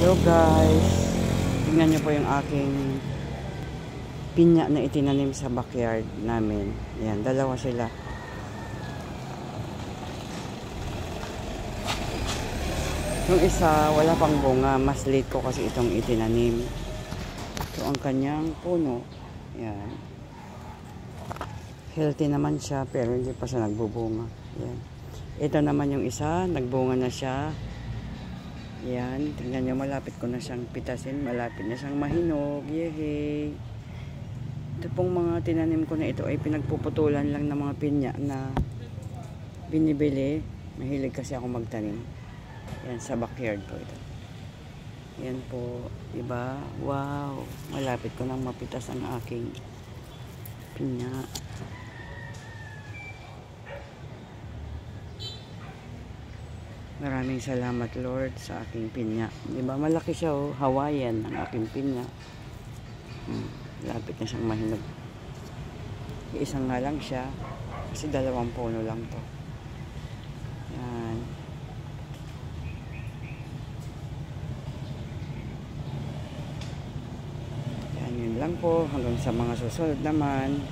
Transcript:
Hello guys, tingnan nyo po yung aking pinya na itinanim sa backyard namin. Yan, dalawa sila. Yung isa wala pang bunga, mas late ko kasi itong itinanim. Ito ang kanyang puno. Yan, healthy naman siya pero hindi pa siya nagbubunga. Yan, ito naman yung isa, nagbunga na siya. Yan, tingnan nyo, malapit ko na siyang pitasin, malapit na siyang mahinog. Yehey! Ito pong mga tinanim ko na ito ay pinagpuputulan lang ng mga pinya na binibili. Mahilig kasi ako magtanim. Yan, sa backyard po ito. Yan po, diba? Wow! Malapit ko nang mapitas ang aking pinya. Maraming salamat Lord sa aking pinya. Diba malaki siya, oh, Hawaiian ang aking pinya. Lapit na siyang mahinog. Isang nga lang siya kasi 2 puno lang to. Yan. Yan, yun lang po. Hanggang sa mga susunod naman.